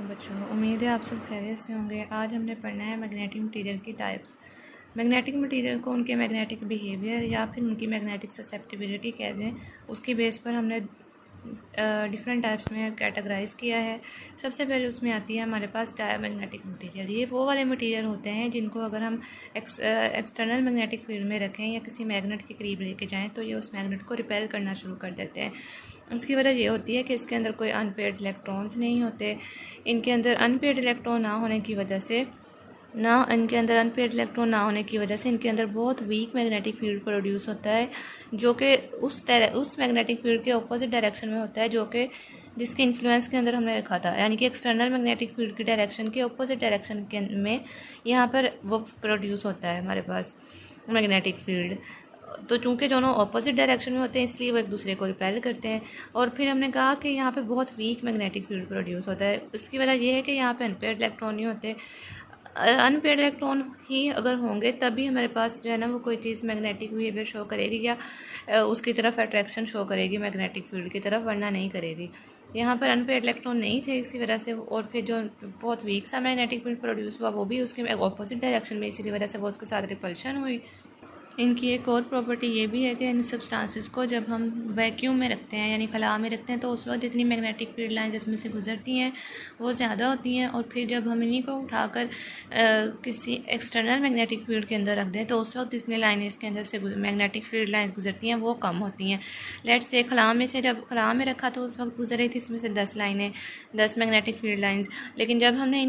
वालेकुम बच्चों, उम्मीद है आप सब खैरियत से होंगे। आज हमने पढ़ना है मैग्नेटिक मटेरियल की टाइप्स। मैग्नेटिक मटेरियल को उनके मैग्नेटिक बिहेवियर या फिर उनकी मैग्नेटिक ससेप्टिबिलिटी कह दें, उसके बेस पर हमने डिफरेंट टाइप्स में कैटेगराइज किया है। सबसे पहले उसमें आती है हमारे पास डायमैग्नेटिक मटेरियल। ये वो वाले मटेरियल होते हैं जिनको अगर हम एक्सटर्नल मैग्नेटिक फील्ड में रखें या किसी मैग्नेट के करीब लेके जाएं तो ये उस मैग्नेट को रिपेल करना शुरू कर देते हैं। इसकी वजह ये होती है कि इसके अंदर कोई अनपेयर्ड इलेक्ट्रॉन्स नहीं होते। इनके अंदर अनपेयर्ड इलेक्ट्रॉन ना होने की वजह से इनके अंदर बहुत वीक मैग्नेटिक फील्ड प्रोड्यूस होता है, जो कि उस मैग्नेटिक फील्ड के ऑपोजिट डायरेक्शन में होता है, जो कि जिसके इन्फ्लुएंस के अंदर हमने रखा था। यानी कि एक्सटर्नल मैग्नेटिक फील्ड की डायरेक्शन के ऑपोजिट डायरेक्शन के में यहाँ पर वो प्रोड्यूस होता है हमारे पास मैग्नेटिक फील्ड। तो चूंकि दोनों अपोजिट डायरेक्शन में होते हैं इसलिए वो एक दूसरे को रिपेल करते हैं। और फिर हमने कहा कि यहाँ पे बहुत वीक मैग्नेटिक फील्ड प्रोड्यूस होता है। इसकी वजह यह है कि यहाँ पे अनपेयर्ड इलेक्ट्रॉन नहीं होते। अनपेयर्ड इलेक्ट्रॉन ही अगर होंगे तभी हमारे पास जो है ना वो कोई चीज़ मैग्नेटिक बिहेवियर शो करेगी या उसकी तरफ अट्रैक्शन शो करेगी मैग्नेटिक फील्ड की तरफ, वरना नहीं करेगी। यहाँ पर अनपेयर्ड इलेक्ट्रॉन नहीं थे इसी वजह से, और फिर जो बहुत वीक सा मैग्नेटिक फील्ड प्रोड्यूस हुआ वो भी उसके ऑपोजिट डायरेक्शन में, इसी वजह से वो उसके साथ रिपल्शन हुई। इनकी एक और प्रॉपर्टी ये भी है कि इन सब्सटेंसेस को जब हम वैक्यूम में रखते हैं यानी खला में रखते हैं तो उस वक्त जितनी मैग्नेटिक फील्ड लाइंस इसमें से गुजरती हैं वो ज़्यादा होती हैं, और फिर जब हम इन्हीं को उठाकर किसी एक्सटर्नल मैग्नेटिक फील्ड के अंदर रख दें तो उस वक्त जितनी लाइनें इसके अंदर से मैग्नेटिक फील्ड लाइंस गुजरती हैं वो कम होती हैं। लेट्स से खला में से जब खला में रखा तो उस वक्त गुजर रही थी इसमें से 10 लाइनें, 10 मैग्नेटिक फील्ड लाइंस। लेकिन जब हमने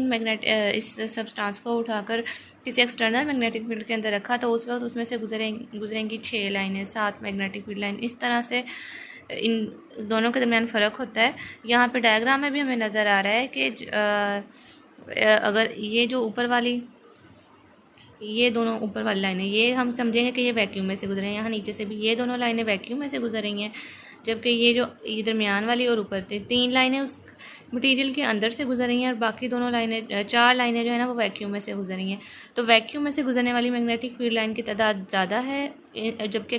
इस सब्सटेंस को उठाकर किसी एक्सटर्नल मैग्नेटिक फील्ड के अंदर रखा तो उस वक्त उसमें से गुजरेंगी 6 लाइनें, 7 मैग्नेटिक फील्ड लाइन। इस तरह से इन दोनों के दरमियान फ़र्क होता है। यहाँ पे डायग्राम में भी हमें नज़र आ रहा है कि अगर ये जो ये दोनों ऊपर वाली लाइनें ये हम समझेंगे कि ये वैक्यूम में से गुजरे हैं। यहाँ नीचे से भी ये दोनों लाइनें वैक्यूम में से गुजर रही हैं, जबकि ये दरमियान वाली और ऊपर 3 लाइनें उस मटेरियल के अंदर से गुजर रही हैं, और बाकी दोनों लाइनें 4 लाइनें जो है ना वो वैक्यूम में से गुजर रही हैं। तो वैक्यूम में से गुजरने वाली मैग्नेटिक फील्ड लाइन की तादाद ज़्यादा है, जबकि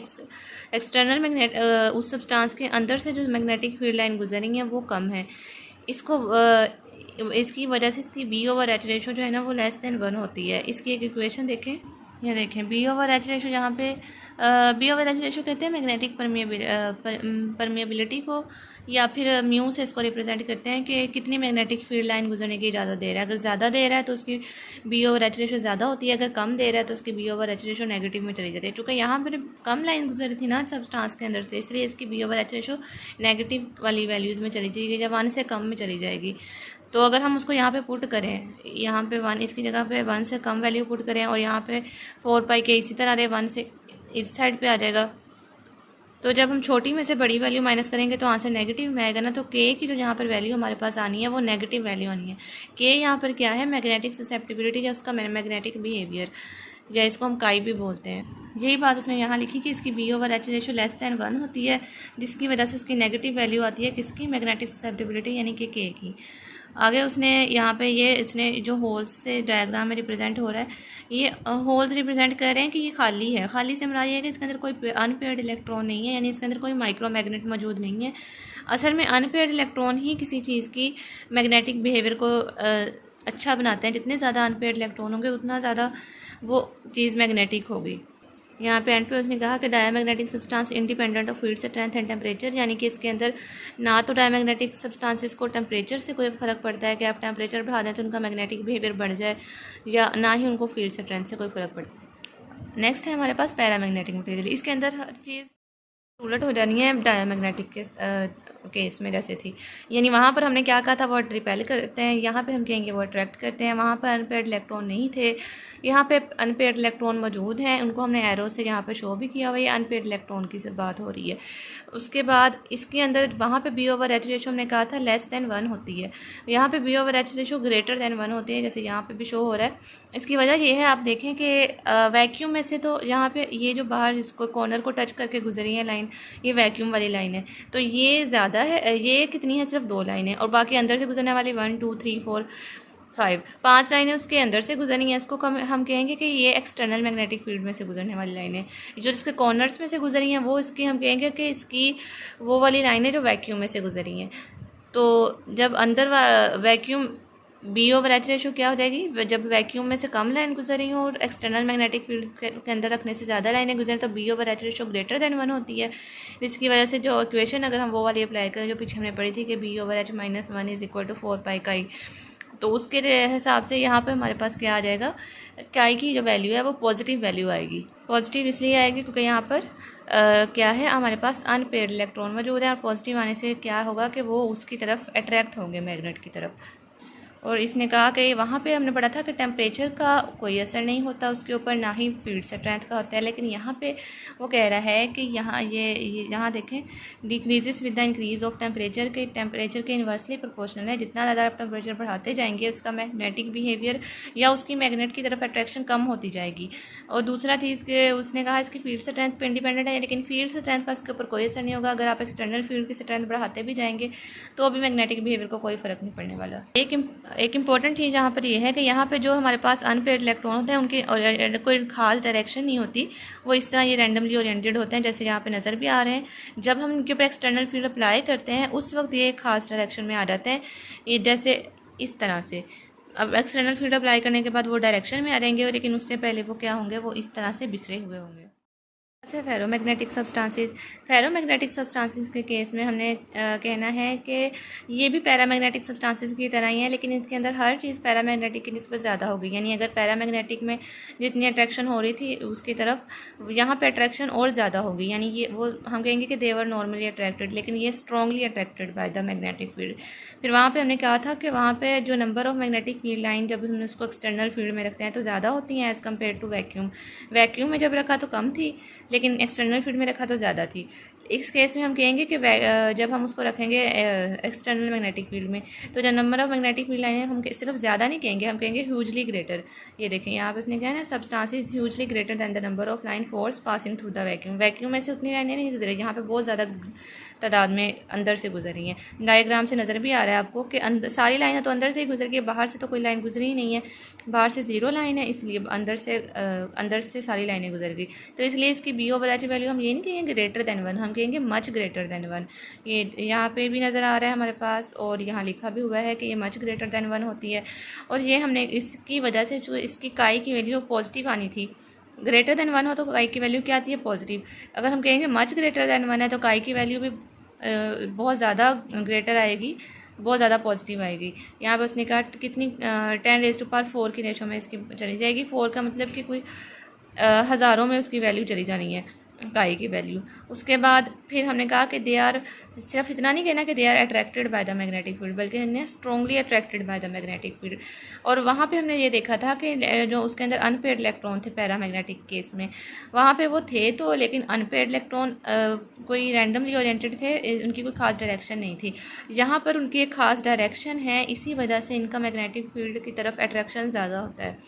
एक्सटर्नल उस सब्सटेंस के अंदर से जो मैग्नेटिक फील्ड लाइन गुजर रही हैं वो कम है। इसकी वजह से इसकी B/H रेशो जो है ना वो <<1 होती है। इसकी एक इक्वेशन देखें, ये देखें B/H रेशो। यहाँ पे B/H रेशो कहते हैं मैग्नेटिक परमिएबिलिटी को, या फिर म्यू से इसको रिप्रेजेंट करते हैं कि कितनी मैग्नेटिक फील्ड लाइन गुजरने की इजाज़त दे रहा है। अगर ज़्यादा दे रहा है तो उसकी B/H रेशो ज़्यादा होती है, अगर कम दे रहा है तो उसकी B/H रेशो नेगेटिव में चली जाती है। चूँकि यहाँ पर कम लाइन गुजर रही थी ना सब्सटेंस के अंदर से, इसलिए इसकी B/H रेशो नेगेटिव वाली वैल्यूज़ में चली जाएगी, जब 1 से कम में चली जाएगी। तो अगर हम उसको यहाँ पे पुट करें, यहाँ पे 1 इसकी जगह पे 1 से कम वैल्यू पुट करें, और यहाँ पे 4πk इसी तरह रहे 1 से इस साइड पे आ जाएगा। तो जब हम छोटी में से बड़ी वैल्यू माइनस करेंगे तो आंसर नेगेटिव में आएगा ना। तो के की जो यहाँ पर वैल्यू हमारे पास आनी है वो नेगेटिव वैल्यू आनी है। के यहाँ पर क्या है, मैग्नेटिक ससेप्टिबिलिटी या उसका मैग्नेटिक बिहेवियर, या इसको हम काई भी बोलते हैं। यही बात उसने यहाँ लिखी कि इसकी B/H रेशो <<1 होती है, जिसकी वजह से उसकी नेगेटिव वैल्यू आती है किसकी, मैग्नेटिक ससेप्टिबिलिटी यानी कि के की। आगे उसने यहाँ पे इसने जो होल्स से डायग्राम में रिप्रेजेंट हो रहा है, ये होल्स रिप्रेजेंट कर रहे हैं कि ये खाली है। खाली से मुराद ये है कि इसके अंदर कोई अनपेयर्ड इलेक्ट्रॉन नहीं है, यानी इसके अंदर कोई माइक्रोमैग्नेट मौजूद नहीं है। असल में अनपेयर्ड इलेक्ट्रॉन ही किसी चीज़ की मैग्नेटिक बिहेवियर को अच्छा बनाते हैं। जितने ज़्यादा अनपेयर्ड इलेक्ट्रॉन होंगे उतना ज़्यादा वो चीज़ मैग्नेटिक होगी। यहाँ पे एंड पे उसने कहा कि diamagnetic substance independent of field strength and temperature, यानी कि इसके अंदर ना तो डायमैग्नेटिक सब्सटेंसेस को टेम्परेचर से कोई फ़र्क पड़ता है कि आप टेम्परेचर बढ़ा दें तो उनका मैग्नेटिक बिहेवियर बढ़ जाए, या ना ही उनको फील्ड स्ट्रेंथ से कोई फ़र्क पड़ता है। नेक्स्ट है हमारे पास पैरामैग्नेटिक मटेरियल। इसके अंदर हर चीज़ उलट हो जानी है डायमैग्नेटिक के केस में जैसे थी, यानी वहाँ पर हमने क्या कहा था वो रिपेल करते हैं, यहाँ पे हम कहेंगे वो अट्रैक्ट करते हैं। वहाँ पर अनपेयर्ड इलेक्ट्रॉन नहीं थे, यहाँ पे अनपेयर्ड इलेक्ट्रॉन मौजूद हैं, उनको हमने एरो से यहाँ पे शो भी किया हुआ है। अनपेयर्ड इलेक्ट्रॉन की बात हो रही है। उसके बाद इसके अंदर वहाँ पे B/H रेशो हमने कहा था <<1 होती है, यहाँ पे B/H रेशो <<1 होती है, जैसे यहाँ पे भी शो हो रहा है। इसकी वजह ये है, आप देखें कि वैक्यूम में से तो यहाँ पे ये जो बाहर इसको कॉर्नर को टच करके गुजरी है लाइन, ये वैक्यूम वाली लाइन है, तो ये ज़्यादा है। ये कितनी है, सिर्फ 2 लाइनें, और बाकी अंदर से गुजरने वाली 1 2 3 4 5 लाइनें उसके अंदर से गुजरनी है। इसको हम कहेंगे कि ये एक्सटर्नल मैग्नेटिक फील्ड में से गुजरने वाली लाइनें। जो इसके कॉर्नर्स में से गुजरी हैं वो इसकी हम कहेंगे कि इसकी वो वाली लाइनें जो वैक्यूम में से गुजरी हैं। तो जब अंदर vacuum B over H ratio क्या हो जाएगी, जब वैक्यूम में से कम लाइन गुजर रही हो और एक्सटर्नल मैग्नेटिक फील्ड के अंदर रखने से ज़्यादा लाइनें गुजरें तो B over H ratio greater than 1 होती है। जिसकी वजह से जो इक्वेशन अगर हम वो वाली अप्लाई करें जो पीछे हमने पढ़ी थी कि B over H minus 1 is equal to 4 pi chi, तो उसके हिसाब से यहाँ पे हमारे पास क्या आ जाएगा, काई की जो वैल्यू है वो पॉजिटिव वैल्यू आएगी। पॉजिटिव इसलिए आएगी क्योंकि यहाँ पर क्या है, हमारे पास अनपेयर्ड इलेक्ट्रॉन मौजूद है और पॉजिटिव आने से क्या होगा कि वो उसकी तरफ अट्रैक्ट होंगे, मैग्नेट की तरफ। और इसने कहा कि वहाँ पे हमने पढ़ा था कि टेम्परेचर का कोई असर नहीं होता उसके ऊपर, ना ही फील्ड स्ट्रेंथ का होता है, लेकिन यहाँ पे वो कह रहा है कि यहाँ ये यहाँ देखें, decreases with the increase of temperature के इन्वर्सली प्रोपोर्शनल है। जितना ज़्यादा आप टेम्परेचर बढ़ाते जाएंगे उसका मैग्नेटिक बिहेवियर या उसकी मैग्नेट की तरफ अट्रैक्शन कम होती जाएगी। और दूसरा चीज़ के उसने कहा इसकी फील्ड स्ट्रेंथ पर इंडिपेंडेंट है, लेकिन फील्ड स्ट्रेंथ का उसके ऊपर कोई असर नहीं होगा। अगर आप एक्सटर्नल फील्ड की स्ट्रेंथ बढ़ाते भी जाएंगे तो भी मैग्नेटिक बिहेवियर को कोई फ़र्क नहीं पड़ने वाला। एक इम्पॉर्टेंट चीज़ यहाँ पर ये है कि यहाँ पे जो हमारे पास अनपेयर्ड इलेक्ट्रॉन होते हैं उनकी कोई खास डायरेक्शन नहीं होती, वो इस तरह ये रैंडमली ओरिएंटेड होते हैं जैसे यहाँ पे नज़र भी आ रहे हैं। जब हम इनके ऊपर एक्सटर्नल फील्ड अप्लाई करते हैं उस वक्त ये खास डायरेक्शन में आ जाते हैं, ये जैसे इस तरह से। अब एक्सटर्नल फील्ड अप्लाई करने के बाद वो डायरेक्शन में आ जाएंगे, लेकिन उससे पहले वो क्या होंगे, वो इस तरह से बिखरे हुए होंगे। से फेरोमैग्नेटिक सब्सटेंसेस के केस में हमने कहना है कि ये भी पैरामैग्नेटिक सब्सटेंसेस की तरह ही है, लेकिन इसके अंदर हर चीज़ पैरामैग्नेटिक की निस्बत ज़्यादा होगी। यानी अगर पैरामैग्नेटिक में जितनी अट्रैक्शन हो रही थी उसकी तरफ यहाँ पे अट्रैक्शन और ज़्यादा होगी। यानी ये वो हम कहेंगे कि देवर नॉर्मली अट्रैक्टेड, लेकिन ये strongly attracted by the magnetic field. फिर वहाँ पर हमने कहा था कि वहाँ पर जो number of magnetic field line जब हम उसको एक्सटर्नल फील्ड में रखते हैं तो ज़्यादा होती हैं as compare to vacuum. Vacuum में जब रखा तो कम थी, लेकिन एक्सटर्नल फील्ड में रखा तो ज़्यादा थी। इस केस में हम कहेंगे कि जब हम उसको रखेंगे एक्सटर्नल मैग्नेटिक फील्ड में तो जो number of magnetic field line है हम सिर्फ ज़्यादा नहीं कहेंगे, हम कहेंगे ह्यूजली ग्रेटर। ये देखें यहाँ पर इसने कहा ना, substances hugely greater than the number of line force passing through the vacuum. Vacuum में से उतनी लाइनें नहीं गुजरी, यहाँ पे बहुत ज़्यादा तादाद में अंदर से गुजर रही हैं। डायग्राम से नज़र भी आ रहा है आपको कि सारी लाइनें तो अंदर से ही गुजर गई, बाहर से तो कोई लाइन गुजरी ही नहीं है। बाहर से 0 लाइन है, इसलिए अंदर से सारी लाइनें गुजर गई। तो इसलिए इसकी बी ओवर एच वैल्यू हम ये नहीं कहेंगे ग्रेटर दैन 1, हम कहेंगे मच ग्रेटर दैन 1। ये यहाँ पे भी नज़र आ रहा है हमारे पास और यहाँ लिखा भी हुआ है कि ये मच ग्रेटर दैन 1 होती है। और ये हमने इसकी वजह से जो इसकी काई की वैल्यू पॉजिटिव आनी थी, ग्रेटर दैन 1 हो तो काई की वैल्यू क्या आती है, पॉजिटिव। अगर हम कहेंगे मच ग्रेटर दैन 1 है तो काई की वैल्यू भी बहुत ज़्यादा ग्रेटर आएगी, बहुत ज़्यादा पॉजिटिव आएगी। यहाँ पर उसने कहा कितनी 10⁴ की रेशो में इसकी चली जाएगी। 4 का मतलब कि कोई हज़ारों में उसकी वैल्यू चली जानी है, काई की वैल्यू। उसके बाद फिर हमने कहा कि दे आर, सिर्फ इतना नहीं कहना कि they are attracted by the magnetic field, बल्कि हमने strongly attracted by the magnetic field. और वहाँ पे हमने ये देखा था कि जो उसके अंदर अनपेयर्ड इलेक्ट्रॉन थे पैरामैग्नेटिक केस में, वहाँ पे वो थे तो, लेकिन अनपेयर्ड इलेक्ट्रॉन कोई रैंडमली ओरिएंटेड थे, उनकी कोई खास डायरेक्शन नहीं थी। यहाँ पर उनकी एक खास डायरेक्शन है, इसी वजह से इनका मैग्नेटिक फील्ड की तरफ अट्रैक्शन ज़्यादा होता है।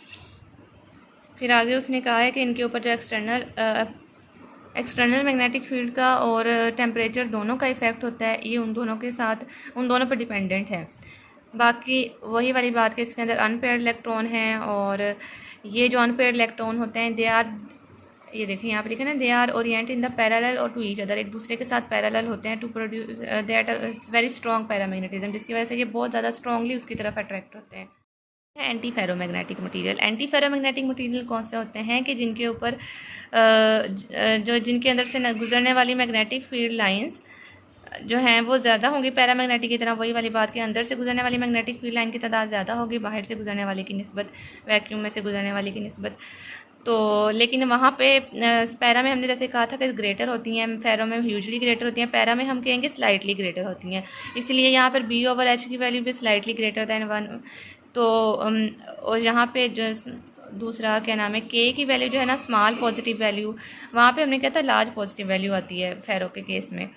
फिर आगे उसने कहा है कि इनके ऊपर जो एक्सटर्नल मैग्नेटिक फील्ड का और टेम्परेचर दोनों का इफ़ेक्ट होता है, ये उन दोनों पर डिपेंडेंट है। बाकी वही वाली बात कि इसके अंदर अनपेयर्ड इलेक्ट्रॉन हैं, और ये जो अनपेयर्ड इलेक्ट्रॉन होते हैं दे आर, ये देखें यहाँ पे लिखा ना, they are orient in the parallel और टू ईच अदर, एक दूसरे के साथ पैरेलल होते हैं to produce that very strong paramagnetism, जिसकी वजह से ये बहुत ज़्यादा स्ट्रॉन्गली उसकी तरफ अट्रैक्ट होते हैं। Anti ferromagnetic material, anti ferromagnetic material कौन से होते हैं कि जिनके ऊपर जिनके अंदर से गुजरने वाली मैग्नेटिक फील्ड लाइंस जो हैं वो ज़्यादा होंगी पैरामैग्नेटिक की तरह। वही वाली बात कि अंदर से गुजरने वाली मैग्नेटिक फील्ड लाइन की तादाद ज़्यादा होगी बाहर से गुजरने वाले की निस्बत, वैक्यूम में से गुजरने वाली की निस्बत। तो लेकिन वहाँ पे पैरा में हमने जैसे कहा था कि ग्रेटर होती हैं, फेरो में ह्यूजली ग्रेटर होती हैं, पैरा में हम कहेंगे स्लाइटली ग्रेटर होती हैं। इसलिए यहाँ पर बी ओवर एच की वैल्यू भी स्लाइटली ग्रेटर दैन 1। तो और यहाँ पे जो दूसरा क्या नाम है, के की वैल्यू जो है ना, स्मॉल पॉजिटिव वैल्यू, वहाँ पे हमने कहा था लार्ज पॉजिटिव वैल्यू आती है फेरो के केस में।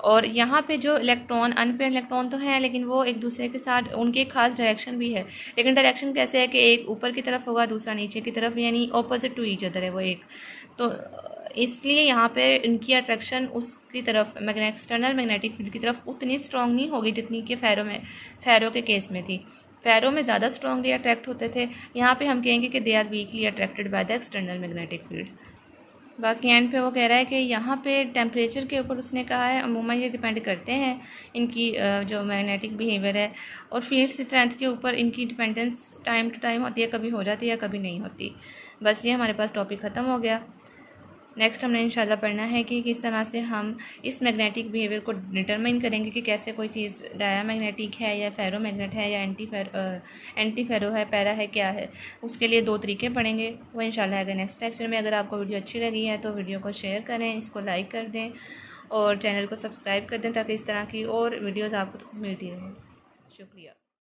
और यहाँ पे जो इलेक्ट्रॉन, अनपेयर्ड इलेक्ट्रॉन तो हैं, लेकिन वो एक दूसरे के साथ उनकी एक खास डायरेक्शन भी है। लेकिन डायरेक्शन कैसे है कि एक ऊपर की तरफ होगा, दूसरा नीचे की तरफ, यानी ऑपोजिट टू ईच अदर है वो एक। तो इसलिए यहाँ पे इनकी अट्रैक्शन उसकी तरफ, एक्सटर्नल मैग्नेटिक फील्ड की तरफ उतनी स्ट्रॉन्ग नहीं होगी जितनी कि फेरो के केस में थी। फेरो में ज़्यादा स्ट्रॉन्गली अट्रैक्ट होते थे, यहाँ पे हम कहेंगे कि they are weakly attracted by the external magnetic field. बाकी एंड पे वो कह रहा है कि यहाँ पे टेम्परेचर के ऊपर उसने कहा है अमूमन ये डिपेंड करते हैं इनकी जो मैग्नेटिक बिहेवियर है, और फील्ड स्ट्रेंथ के ऊपर इनकी डिपेंडेंस टाइम टू टाइम होती है, कभी हो जाती है कभी नहीं होती। बस ये हमारे पास टॉपिक ख़त्म हो गया। नेक्स्ट हमने इंशाल्लाह पढ़ना है कि किस तरह से हम इस मैग्नेटिक बिहेवियर को डिटरमाइन करेंगे कि कैसे कोई चीज़ डायामैग्नेटिक है या फेरोमैग्नेट है या एंटी फेरो है, पैरा है, क्या है। उसके लिए 2 तरीके पढ़ेंगे, वो इंशाल्लाह आएगा नेक्स्ट लेक्चर में। अगर आपको वीडियो अच्छी लगी है तो वीडियो को शेयर करें, इसको लाइक कर दें और चैनल को सब्सक्राइब कर दें ताकि इस तरह की और वीडियोज़ आपको मिलती रहें। शुक्रिया।